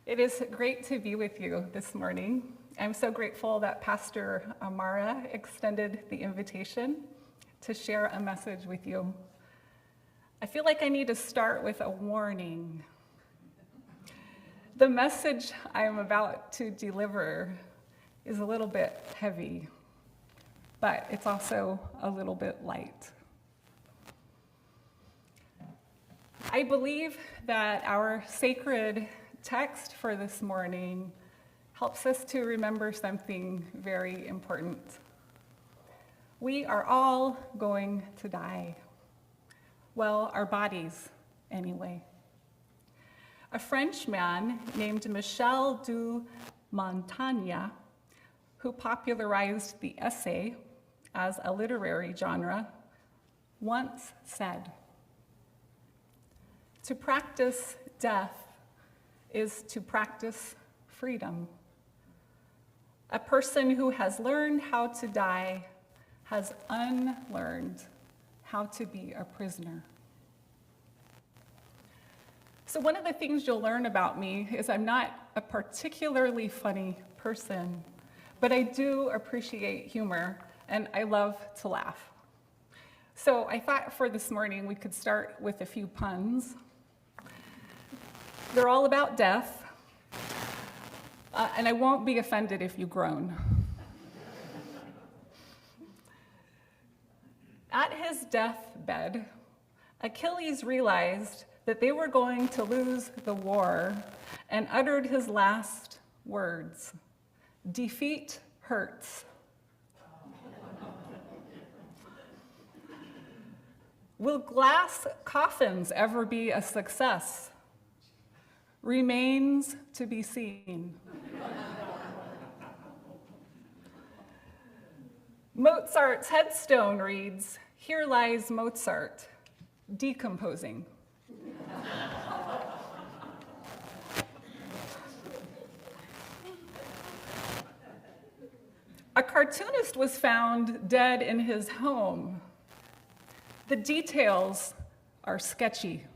It is great to be with you this morning. I'm so grateful that Pastor Amara extended the invitation to share a message with you. I feel like I need to start with a warning. The message I am about to deliver is a little bit heavy, but it's also a little bit light. I believe that our sacred text for this morning helps us to remember something very important. We are all going to die. Well, our bodies, anyway. A French man named Michel du Montaigne, who popularized the essay as a literary genre, once said, "To practice death is to practice freedom. A person who has learned how to die has unlearned how to be a prisoner." So one of the things you'll learn about me is I'm not a particularly funny person, but I do appreciate humor and I love to laugh. So I thought for this morning we could start with a few puns. They're all about death, and I won't be offended if you groan. At his deathbed, Achilles realized that they were going to lose the war and uttered his last words, "Defeat hurts." Will glass coffins ever be a success? Remains to be seen. Mozart's headstone reads, "Here lies Mozart, decomposing." A cartoonist was found dead in his home. The details are sketchy.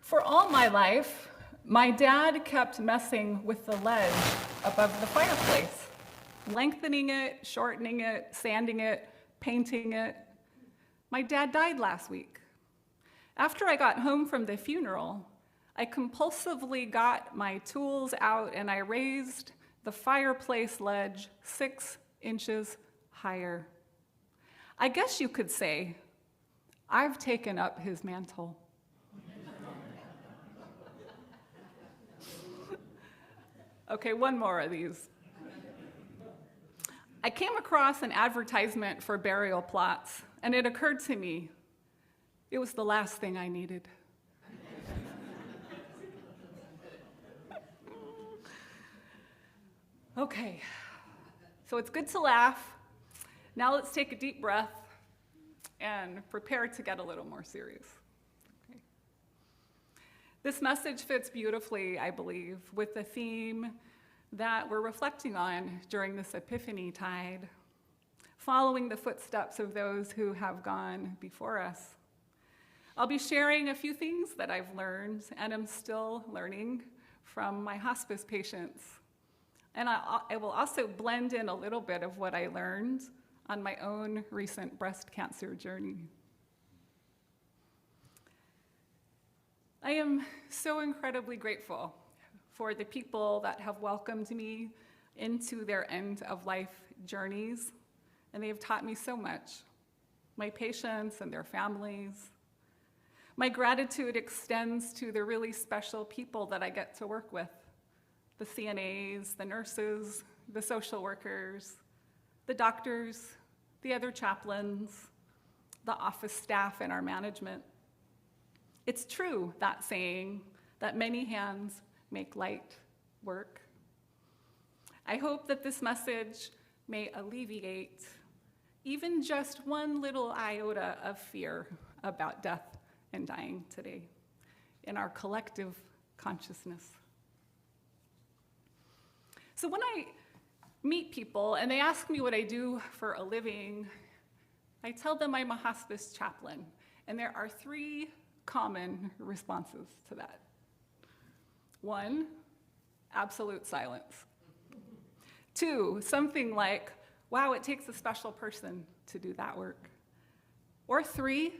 For all my life, my dad kept messing with the ledge above the fireplace, lengthening it, shortening it, sanding it, painting it. My dad died last week. After I got home from the funeral, I compulsively got my tools out and I raised the fireplace ledge 6 inches higher. I guess you could say, I've taken up his mantle. Okay, one more of these. I came across an advertisement for burial plots, and it occurred to me, it was the last thing I needed. Okay, so it's good to laugh. Now let's take a deep breath and prepare to get a little more serious. Okay. This message fits beautifully, I believe, with the theme that we're reflecting on during this Epiphany tide, following the footsteps of those who have gone before us. I'll be sharing a few things that I've learned and am still learning from my hospice patients. And I will also blend in a little bit of what I learned on my own recent breast cancer journey. I am so incredibly grateful for the people that have welcomed me into their end-of-life journeys, and they have taught me so much. My patients and their families. My gratitude extends to the really special people that I get to work with. The CNAs, the nurses, the social workers, the doctors, the other chaplains, the office staff, and our management. It's true, that saying, that many hands make light work. I hope that this message may alleviate even just one little iota of fear about death and dying today in our collective consciousness. So when I meet people and they ask me what I do for a living, I tell them I'm a hospice chaplain. And there are 3 common responses to that. One, absolute silence. Two, something like, wow, it takes a special person to do that work. Or three,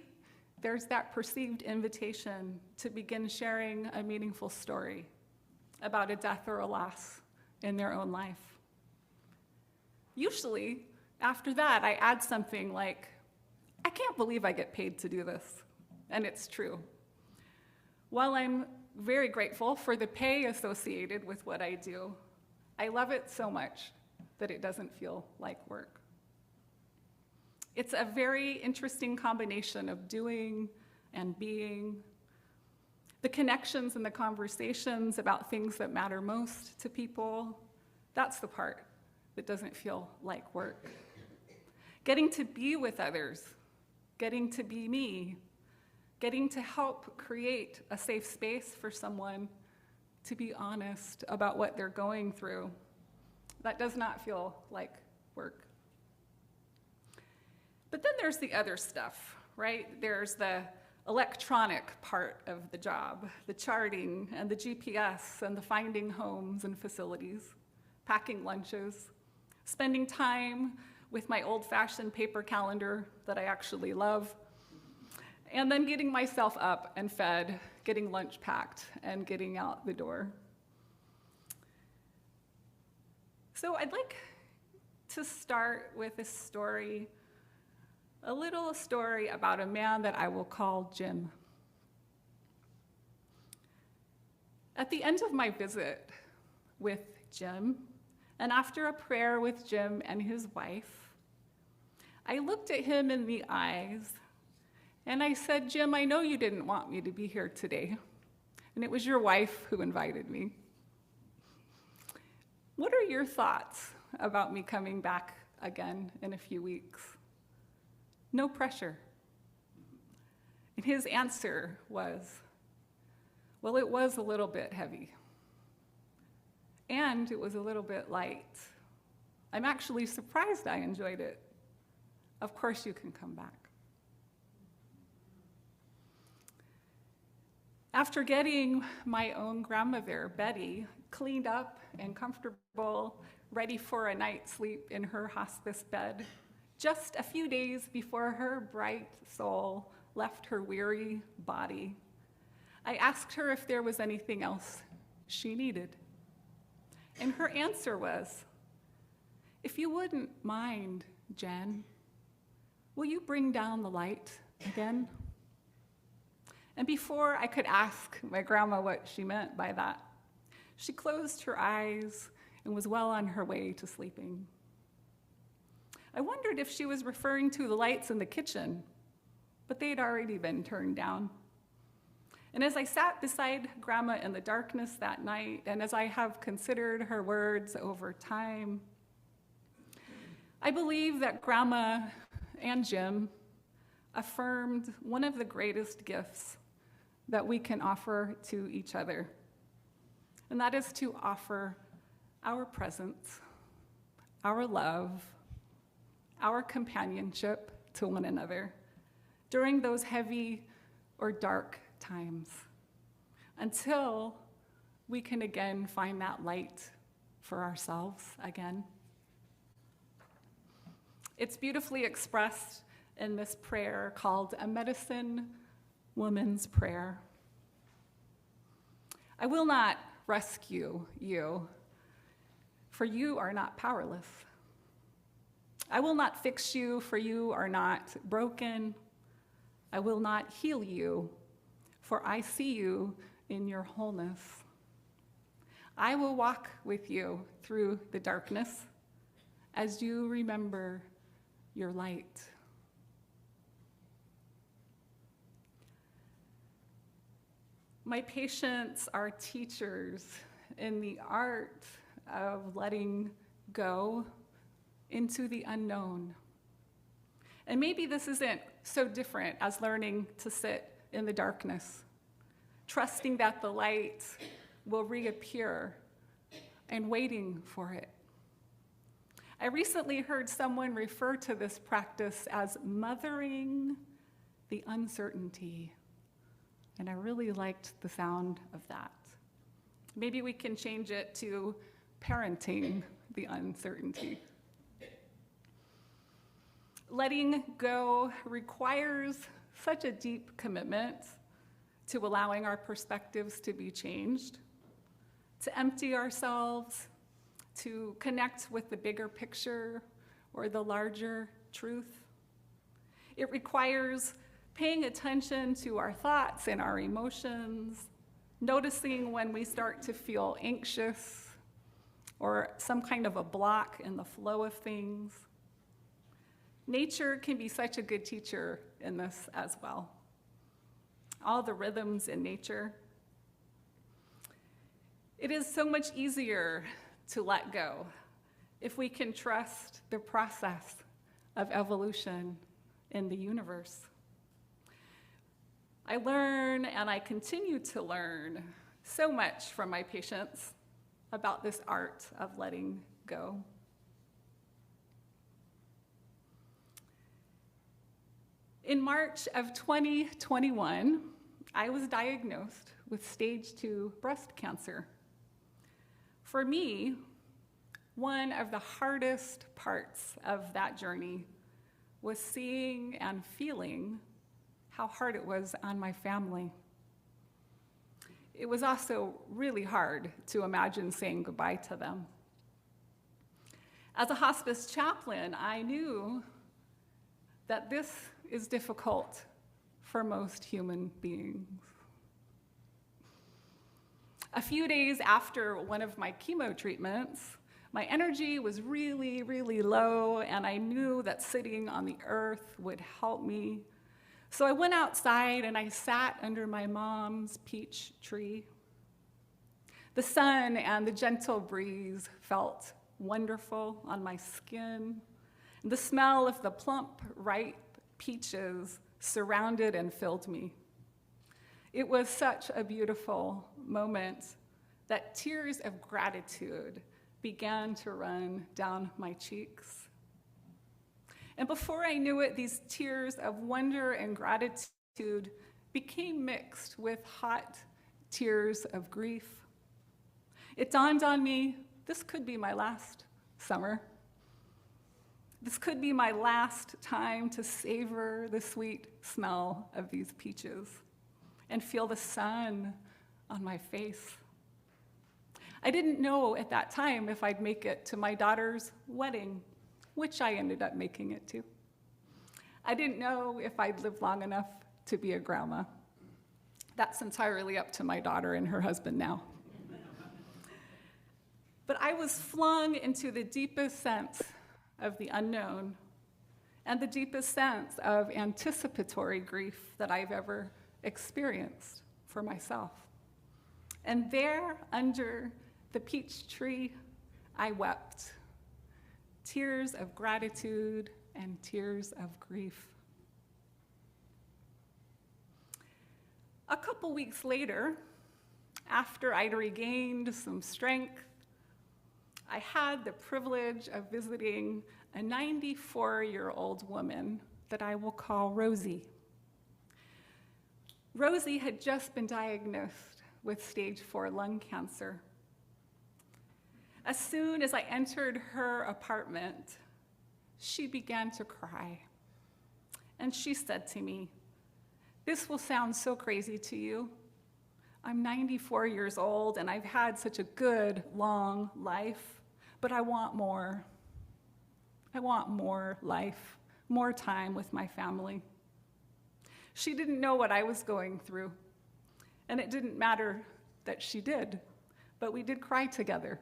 there's that perceived invitation to begin sharing a meaningful story about a death or a loss in their own life. Usually, after that, I add something like, I can't believe I get paid to do this. And it's true. While I'm very grateful for the pay associated with what I do, I love it so much that it doesn't feel like work. It's a very interesting combination of doing and being. The connections and the conversations about things that matter most to people, that's the part that doesn't feel like work. Getting to be with others, getting to be me, getting to help create a safe space for someone to be honest about what they're going through, that does not feel like work. But then there's the other stuff, right? There's the electronic part of the job, the charting and the GPS and the finding homes and facilities, packing lunches, spending time with my old-fashioned paper calendar that I actually love, and then getting myself up and fed, getting lunch packed, and getting out the door. So I'd like to start with a story, a little story about a man that I will call Jim. At the end of my visit with Jim, and after a prayer with Jim and his wife, I looked at him in the eyes and I said, Jim, I know you didn't want me to be here today, and it was your wife who invited me. What are your thoughts about me coming back again in a few weeks? No pressure. And his answer was, well, it was a little bit heavy. And it was a little bit light. I'm actually surprised I enjoyed it. Of course you can come back. After getting my own grandmother, Betty, cleaned up and comfortable, ready for a night's sleep in her hospice bed, just a few days before her bright soul left her weary body, I asked her if there was anything else she needed. And her answer was, if you wouldn't mind, Jen, will you bring down the light again? And before I could ask my grandma what she meant by that, she closed her eyes and was well on her way to sleeping. I wondered if she was referring to the lights in the kitchen, but they had already been turned down. And as I sat beside Grandma in the darkness that night, and as I have considered her words over time, I believe that Grandma and Jim affirmed one of the greatest gifts that we can offer to each other, and that is to offer our presence, our love, our companionship to one another during those heavy or dark times, until we can again find that light for ourselves again. It's beautifully expressed in this prayer called a Medicine Woman's Prayer. I will not rescue you, for you are not powerless. I will not fix you, for you are not broken. I will not heal you, for I see you in your wholeness. I will walk with you through the darkness as you remember your light. My patients are teachers in the art of letting go into the unknown. And maybe this isn't so different as learning to sit in the darkness, trusting that the light will reappear and waiting for it. I recently heard someone refer to this practice as mothering the uncertainty. and I really liked the sound of that. Maybe we can change it to parenting the uncertainty. Letting go requires such a deep commitment to allowing our perspectives to be changed, to empty ourselves, to connect with the bigger picture or the larger truth. It requires paying attention to our thoughts and our emotions, noticing when we start to feel anxious or some kind of a block in the flow of things. Nature can be such a good teacher in this as well. All the rhythms in nature. It is so much easier to let go if we can trust the process of evolution in the universe. I learn and I continue to learn so much from my patients about this art of letting go. In March of 2021, I was diagnosed with stage 2 breast cancer. For me, one of the hardest parts of that journey was seeing and feeling how hard it was on my family. It was also really hard to imagine saying goodbye to them. As a hospice chaplain, I knew that this is difficult for most human beings. A few days after one of my chemo treatments, my energy was really, really low, and I knew that sitting on the earth would help me. So I went outside and I sat under my mom's peach tree. The sun and the gentle breeze felt wonderful on my skin. The smell of the plump, ripe peaches surrounded and filled me. It was such a beautiful moment that tears of gratitude began to run down my cheeks. And before I knew it, these tears of wonder and gratitude became mixed with hot tears of grief. It dawned on me, this could be my last summer. This could be my last time to savor the sweet smell of these peaches and feel the sun on my face. I didn't know at that time if I'd make it to my daughter's wedding, which I ended up making it to. I didn't know if I'd live long enough to be a grandma. That's entirely up to my daughter and her husband now. But I was flung into the deepest sense of the unknown and the deepest sense of anticipatory grief that I've ever experienced for myself. And there, under the peach tree, I wept. Tears of gratitude and tears of grief. A couple weeks later, after I'd regained some strength, I had the privilege of visiting a 94-year-old woman that I will call Rosie. Rosie had just been diagnosed with stage 4 lung cancer. As soon as I entered her apartment, she began to cry. And she said to me, "This will sound so crazy to you. I'm 94 years old and I've had such a good, long life, but I want more. I want more life, more time with my family." She didn't know what I was going through, and it didn't matter that she did, but we did cry together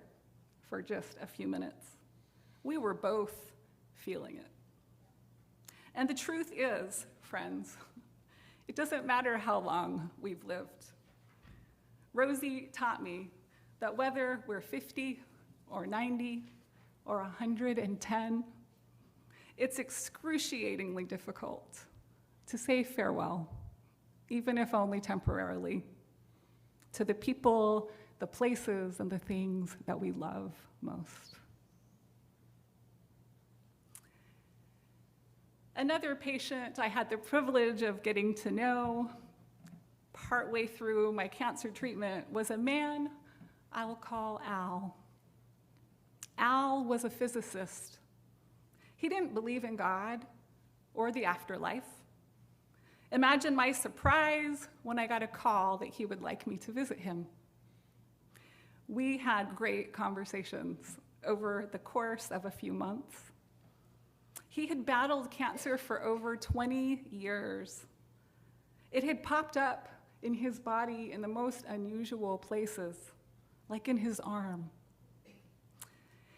for just a few minutes. We were both feeling it. And the truth is, friends, it doesn't matter how long we've lived. Rosie taught me that whether we're 50 or 90 or 110, it's excruciatingly difficult to say farewell, even if only temporarily, to the people, the places, and the things that we love most. Another patient I had the privilege of getting to know, partway through my cancer treatment was a man I'll call Al. Al was a physicist. He didn't believe in God or the afterlife. Imagine my surprise when I got a call that he would like me to visit him. We had great conversations over the course of a few months. He had battled cancer for over 20 years. It had popped up in his body in the most unusual places, like in his arm.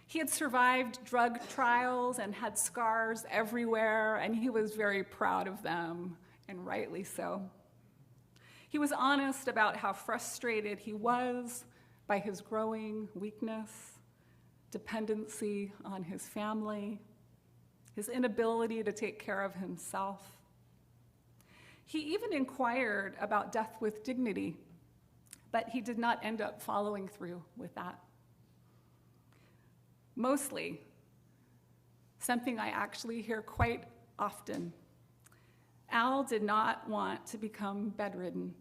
He had survived drug trials and had scars everywhere, and he was very proud of them, and rightly so. He was honest about how frustrated he was by his growing weakness, dependency on his family, his inability to take care of himself. He even inquired about death with dignity, but he did not end up following through with that. Mostly, something I actually hear quite often, Al did not want to become bedridden.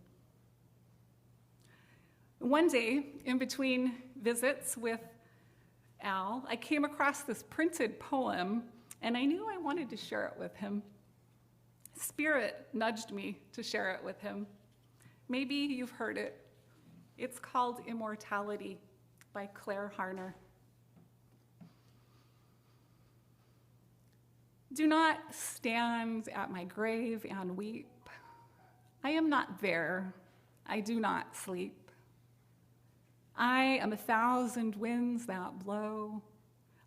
One day, in between visits with Al, I came across this printed poem, and I knew I wanted to share it with him. Spirit nudged me to share it with him. Maybe you've heard it. It's called Immortality by Claire Harner. Do not stand at my grave and weep. I am not there. I do not sleep. I am 1,000 winds that blow.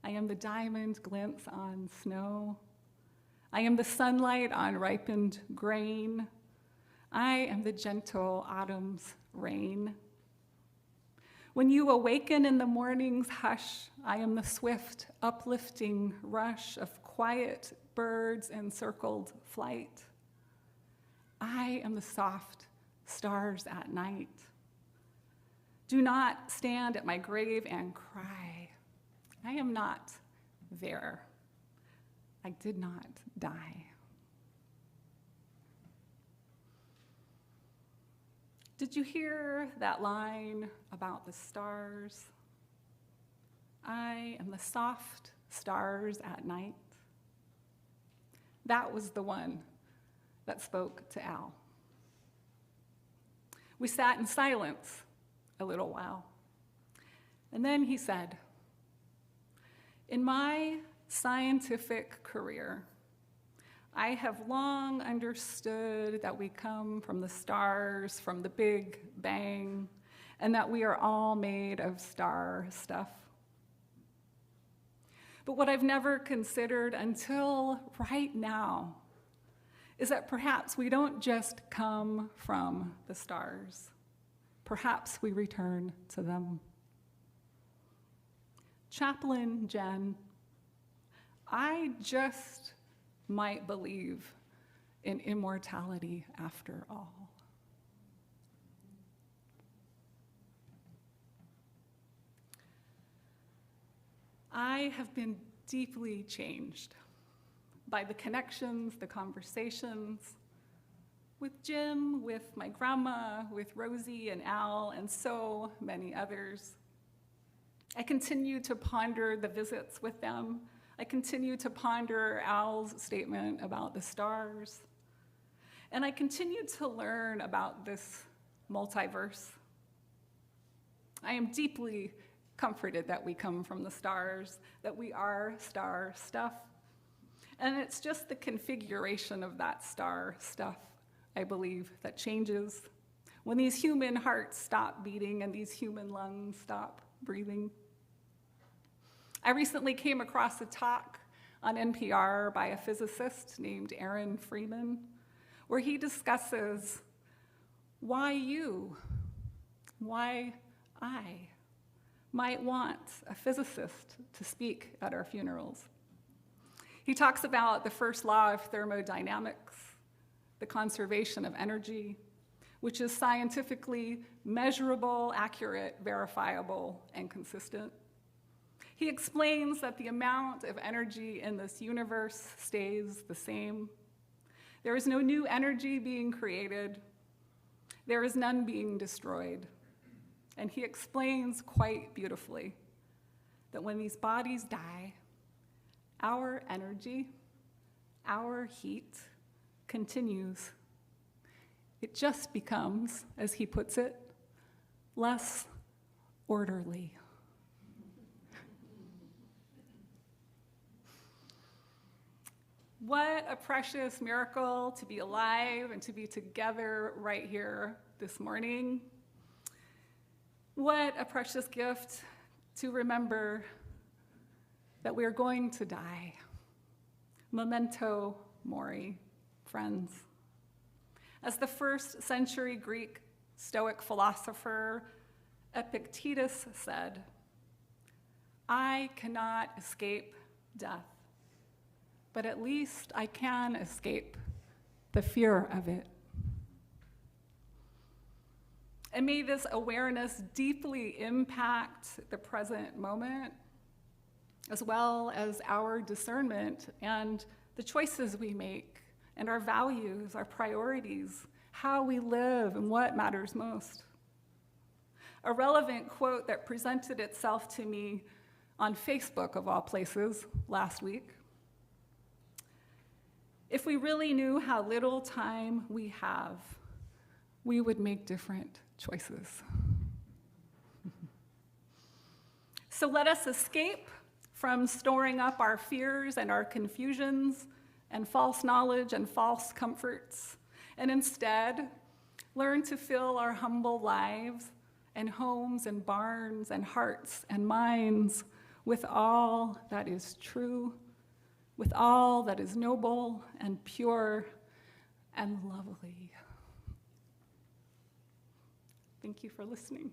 I am the diamond glints on snow. I am the sunlight on ripened grain. I am the gentle autumn's rain. When you awaken in the morning's hush, I am the swift, uplifting rush of quiet birds in circled flight. I am the soft stars at night. Do not stand at my grave and cry. I am not there. I did not die. Did you hear that line about the stars? I am the soft stars at night. That was the one that spoke to Al. We sat in silence a little while. And then he said, in my scientific career, I have long understood that we come from the stars, from the Big Bang, and that we are all made of star stuff. But what I've never considered until right now is that perhaps we don't just come from the stars. Perhaps we return to them. Chaplain Jen, I just might believe in immortality after all. I have been deeply changed by the connections, the conversations with Jim, with my grandma, with Rosie and Al, and so many others. I continue to ponder the visits with them. I continue to ponder Al's statement about the stars. And I continue to learn about this multiverse. I am deeply comforted that we come from the stars, that we are star stuff. And it's just the configuration of that star stuff, I believe, that changes when these human hearts stop beating and these human lungs stop breathing. I recently came across a talk on NPR by a physicist named Aaron Freeman, where he discusses why you, why I might want a physicist to speak at our funerals. He talks about the first law of thermodynamics, the conservation of energy, which is scientifically measurable, accurate, verifiable, and consistent. He explains that the amount of energy in this universe stays the same. There is no new energy being created. there is none being destroyed. And he explains quite beautifully that when these bodies die, our energy, our heat continues. It just becomes, as he puts it, less orderly. What a precious miracle to be alive and to be together right here this morning. What a precious gift to remember that we are going to die. Memento Mori, friends. As the first century Greek Stoic philosopher Epictetus said, I cannot escape death, but at least I can escape the fear of it. And may this awareness deeply impact the present moment, as well as our discernment and the choices we make, and our values, our priorities, how we live, and what matters most. A relevant quote that presented itself to me on Facebook, of all places, last week. If we really knew how little time we have, we would make different choices. So let us escape from storing up our fears and our confusions and false knowledge and false comforts, and instead learn to fill our humble lives and homes and barns and hearts and minds with all that is true, with all that is noble and pure and lovely. Thank you for listening.